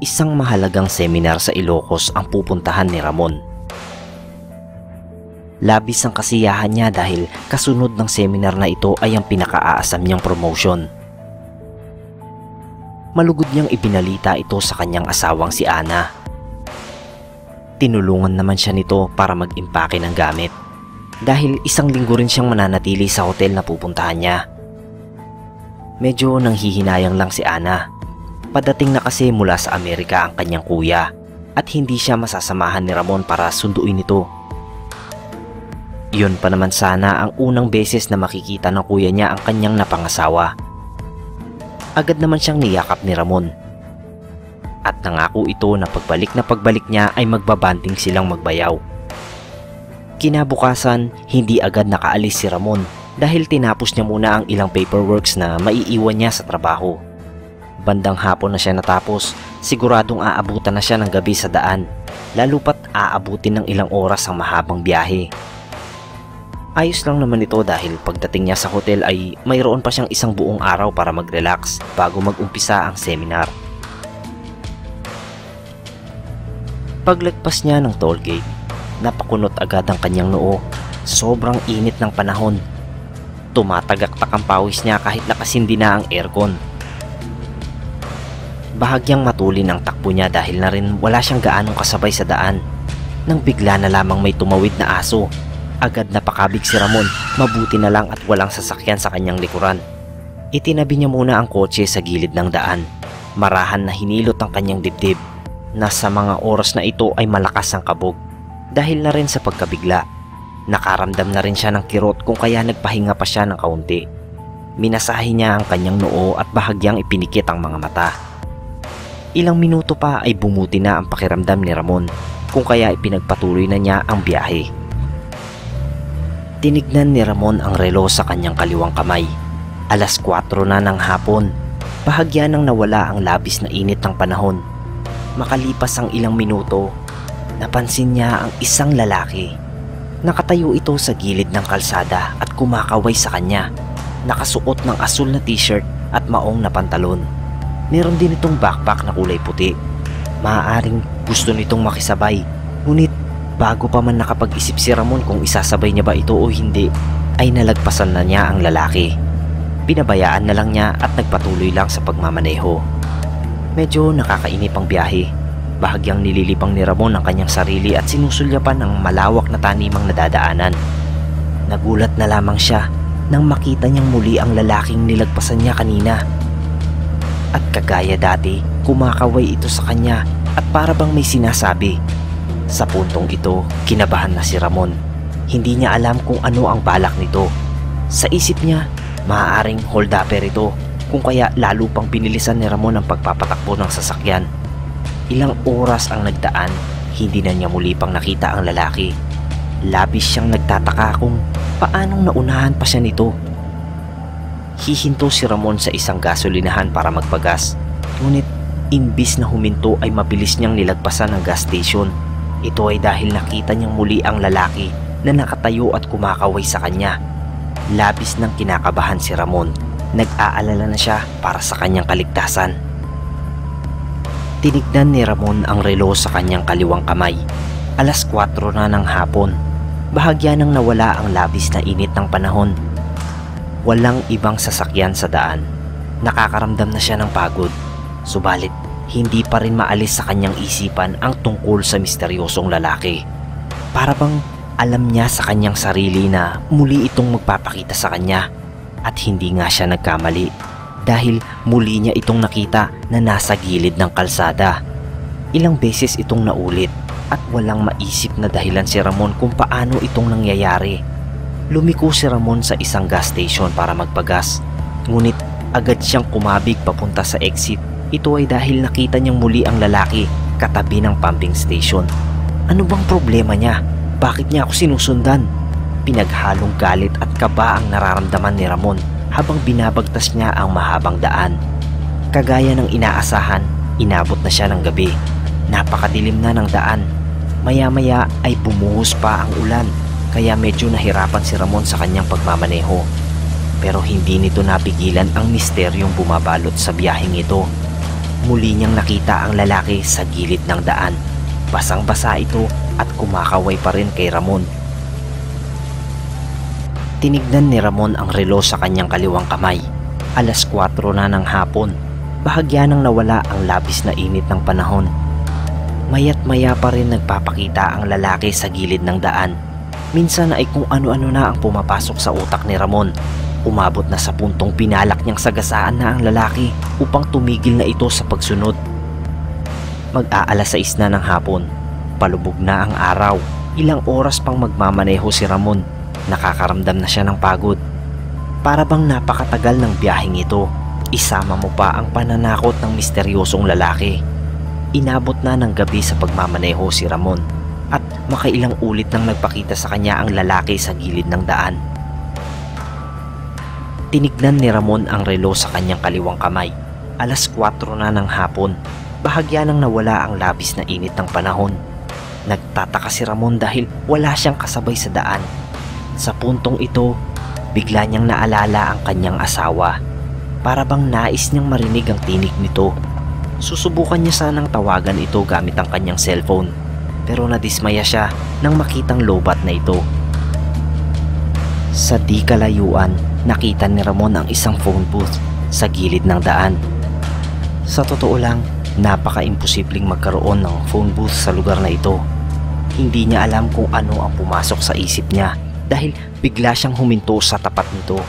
isang mahalagang seminar sa Ilocos ang pupuntahan ni Ramon. Labis ang kasiyahan niya dahil kasunod ng seminar na ito ay ang pinakaaasam niyang promotion. Malugod niyang ibinalita ito sa kanyang asawang si Ana. Tinulungan naman siya nito para mag-impake ng gamit dahil isang linggo rin siyang mananatili sa hotel na pupuntahan niya. Medyo nanghihinayang lang si Ana. Padating na kasi mula sa Amerika ang kanyang kuya at hindi siya masasamahan ni Ramon para sunduin ito. Iyon pa naman sana ang unang beses na makikita ng kuya niya ang kanyang napangasawa. Agad naman siyang niyakap ni Ramon. At nangako ito na pagbalik niya ay magbabanding silang magbayaw. Kinabukasan, hindi agad nakaalis si Ramon dahil tinapos niya muna ang ilang paperworks na maiiwan niya sa trabaho. Bandang hapon na siya natapos, siguradong aabutan na siya ng gabi sa daan, lalo pat aabutin ng ilang oras ang mahabang biyahe. Ayos lang naman ito dahil pagdating niya sa hotel ay mayroon pa siyang isang buong araw para mag-relax bago mag-umpisa ang seminar. Paglagpas niya ng toll gate, napakunot agad ang kanyang noo. Sobrang init ng panahon. Tumatagaktak ang pawis niya kahit nakasindi na ang aircon. Bahagyang matulin ang takbo niya dahil na rin wala siyang gaanong kasabay sa daan. Nang bigla na lamang may tumawid na aso. Agad napakabig si Ramon, mabuti na lang at walang sasakyan sa kanyang likuran. Itinabi niya muna ang kotse sa gilid ng daan. Marahan na hinilot ang kanyang dibdib. Nasa mga oras na ito ay malakas ang kabog. Dahil na rin sa pagkabigla, nakaramdam na rin siya ng kirot kung kaya nagpahinga pa siya ng kaunti. Minasahe niya ang kanyang noo at bahagyang ipinikit ang mga mata. Ilang minuto pa ay bumuti na ang pakiramdam ni Ramon, kung kaya ipinagpatuloy na niya ang biyahe. Tinignan ni Ramon ang relo sa kanyang kaliwang kamay. 4:00 na ng hapon. Bahagya nang nawala ang labis na init ng panahon. Makalipas ang ilang minuto, napansin niya ang isang lalaki. Nakatayo ito sa gilid ng kalsada at kumakaway sa kanya. Nakasuot ng asul na t-shirt at maong na pantalon. Meron din itong backpack na kulay puti. Maaaring gusto nitong makisabay, ngunit bago pa man nakapag-isip si Ramon kung isasabay niya ba ito o hindi, ay nalagpasan na niya ang lalaki. Pinabayaan na lang niya at nagpatuloy lang sa pagmamaneho. Medyo nakakainip ang biyahe. Bahagyang nililibang ni Ramon ang kanyang sarili at sinusulyapan ang malawak na tanimang nadadaanan. Nagulat na lamang siya nang makita niyang muli ang lalaking nilagpasan niya kanina. At kagaya dati, kumakaway ito sa kanya at para bang may sinasabi. Sa puntong ito, kinabahan na si Ramon. Hindi niya alam kung ano ang balak nito. Sa isip niya, maaaring hold-upper ito, kung kaya lalo pang binilisan ni Ramon ang pagpapatakbo ng sasakyan. Ilang oras ang nagdaan, hindi na niya muli pang nakita ang lalaki. Labis siyang nagtataka kung paanong naunahan pa siya nito. Hihinto si Ramon sa isang gasolinahan para magpagas. Ngunit imbis na huminto ay mabilis niyang nilagpasan ang gas station. Ito ay dahil nakita niyang muli ang lalaki na nakatayo at kumakaway sa kanya. Labis nang kinakabahan si Ramon. Nag-aalala na siya para sa kanyang kaligtasan. Tinignan ni Ramon ang relo sa kanyang kaliwang kamay. 4:00 na ng hapon. Bahagya nang nawala ang labis na init ng panahon. Walang ibang sasakyan sa daan. Nakakaramdam na siya ng pagod. Subalit, hindi pa rin maalis sa kanyang isipan ang tungkol sa misteryosong lalaki. Para bang alam niya sa kanyang sarili na muli itong magpapakita sa kanya. At hindi nga siya nagkamali dahil muli niya itong nakita na nasa gilid ng kalsada. Ilang beses itong naulit at walang maisip na dahilan si Ramon kung paano itong nangyayari. Lumiko si Ramon sa isang gas station para magpagas. Ngunit agad siyang kumabig papunta sa exit. Ito ay dahil nakita niyang muli ang lalaki katabi ng pumping station. Ano bang problema niya? Bakit niya ako sinusundan? Pinaghalong galit at kaba ang nararamdaman ni Ramon habang binabagtas niya ang mahabang daan. Kagaya ng inaasahan, inabot na siya ng gabi. Napakadilim na ng daan. Maya-maya ay bumuhos pa ang ulan, kaya medyo nahirapan si Ramon sa kanyang pagmamaneho. Pero hindi nito napigilan ang misteryong bumabalot sa biyaheng ito. Muli niyang nakita ang lalaki sa gilid ng daan. Basang-basa ito at kumakaway pa rin kay Ramon. Tinignan ni Ramon ang relo sa kanyang kaliwang kamay. 4:00 na ng hapon. Bahagya nang nawala ang labis na init ng panahon. Maya't maya pa rin nagpapakita ang lalaki sa gilid ng daan. Minsan ay kung ano-ano na ang pumapasok sa utak ni Ramon. Umabot na sa puntong pinalak niyang sagasaan na ang lalaki upang tumigil na ito sa pagsunod. Mag-aalas 6 na ng hapon. Palubog na ang araw. Ilang oras pang magmamaneho si Ramon. Nakakaramdam na siya ng pagod. Para bang napakatagal ng biyaheng ito. Isama mo pa ang pananakot ng misteryosong lalaki. Inabot na ng gabi sa pagmamaneho si Ramon at makailang ulit nang nagpakita sa kanya ang lalaki sa gilid ng daan. Tinignan ni Ramon ang relo sa kanyang kaliwang kamay. 4:00 na ng hapon. Bahagya nang nawala ang labis na init ng panahon. Nagtataka si Ramon dahil wala siyang kasabay sa daan. Sa puntong ito, bigla niyang naalala ang kanyang asawa. Para bang nais niyang marinig ang tinig nito. Susubukan niya sanang tawagan ito gamit ang kanyang cellphone. Pero nadismaya siya nang makitang lobat na ito. Sa di kalayuan, nakita ni Ramon ang isang phone booth sa gilid ng daan. Sa totoo lang, napaka-imposibleng magkaroon ng phone booth sa lugar na ito. Hindi niya alam kung ano ang pumasok sa isip niya dahil bigla siyang huminto sa tapat nito.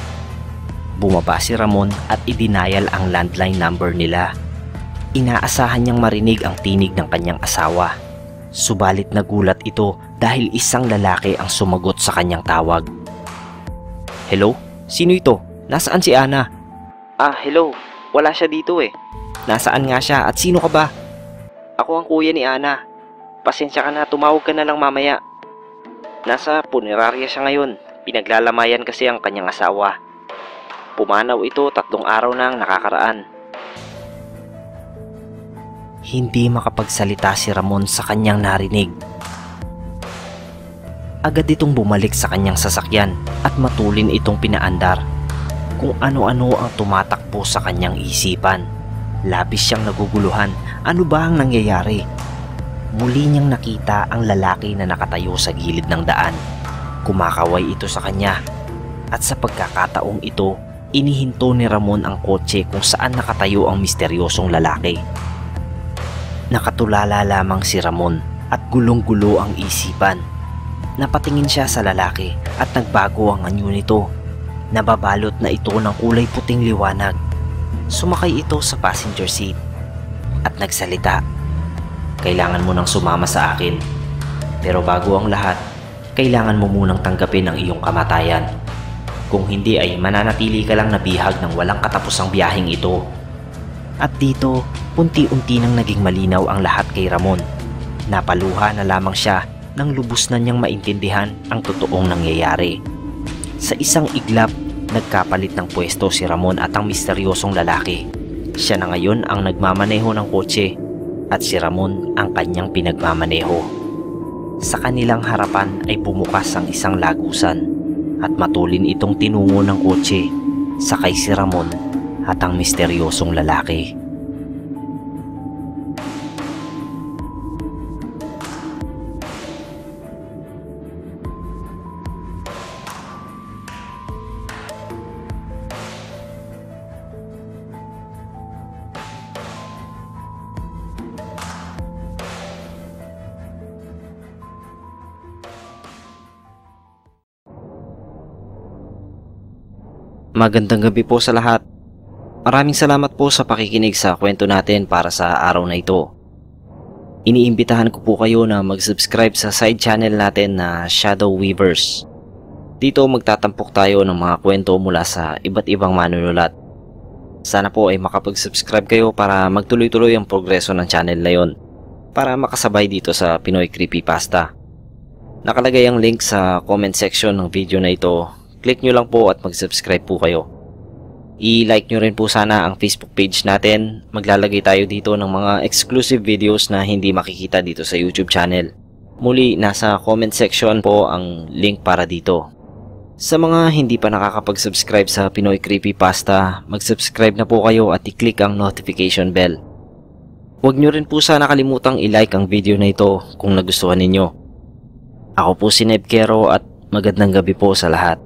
Bumaba si Ramon at idinayal ang landline number nila. Inaasahan niyang marinig ang tinig ng kanyang asawa. Subalit nagulat ito dahil isang lalaki ang sumagot sa kanyang tawag. Hello? Sino ito? Nasaan si Ana? Hello. Wala siya dito eh. Nasaan nga siya at sino ka ba? Ako ang kuya ni Ana. Pasensya ka na, tumawag ka na lang mamaya. Nasa punerarya siya ngayon. Pinaglalamayan kasi ang kanyang asawa. Pumanaw ito 3 araw nang nakakaraan. Hindi makapagsalita si Ramon sa kanyang narinig. Agad itong bumalik sa kanyang sasakyan at matulin itong pinaandar. Kung ano-ano ang tumatakbo sa kanyang isipan. Labis siyang naguguluhan. Ano ba ang nangyayari? Muli niyang nakita ang lalaki na nakatayo sa gilid ng daan. Kumakaway ito sa kanya. At sa pagkakataong ito, inihinto ni Ramon ang kotse kung saan nakatayo ang misteryosong lalaki. Nakatulala lamang si Ramon at gulong-gulo ang isipan. Napatingin siya sa lalaki at nagbago ang anyo nito. Nababalot na ito ng kulay puting liwanag. Sumakay ito sa passenger seat at nagsalita. Kailangan mo nang sumama sa akin. Pero bago ang lahat, kailangan mo munang tanggapin ang iyong kamatayan. Kung hindi ay mananatili ka lang na bihag ng walang katapusang biyaheng ito. At dito, unti-unti nang naging malinaw ang lahat kay Ramon. Napaluha na lamang siya nang lubos na niyang maintindihan ang totoong nangyayari. Sa isang iglap, nagkapalit ng pwesto si Ramon at ang misteryosong lalaki. Siya na ngayon ang nagmamaneho ng kotse at si Ramon ang kanyang pinagmamaneho. Sa kanilang harapan ay bumukas ang isang lagusan at matulin itong tinungo ng kotse, sakay si Ramon at ang misteryosong lalaki. Magandang gabi po sa lahat. Maraming salamat po sa pakikinig sa kwento natin para sa araw na ito. Iniimbitahan ko po kayo na mag-subscribe sa side channel natin na Shadow Weavers. Dito magtatampok tayo ng mga kwento mula sa iba't ibang manunulat. Sana po ay makapag-subscribe kayo para magtuloy-tuloy ang progreso ng channel na yon, para makasabay dito sa Pinoy Creepypasta. Nakalagay ang link sa comment section ng video na ito. Click nyo lang po at mag-subscribe po kayo. I-like nyo rin po sana ang Facebook page natin. Maglalagay tayo dito ng mga exclusive videos na hindi makikita dito sa YouTube channel. Muli, nasa comment section po ang link para dito. Sa mga hindi pa nakakapag-subscribe sa Pinoy Creepypasta, mag-subscribe na po kayo at i-click ang notification bell Huwag nyo rin po sana kalimutang i-like ang video na ito kung nagustuhan ninyo. Ako po si Neb Quero at magandang gabi po sa lahat.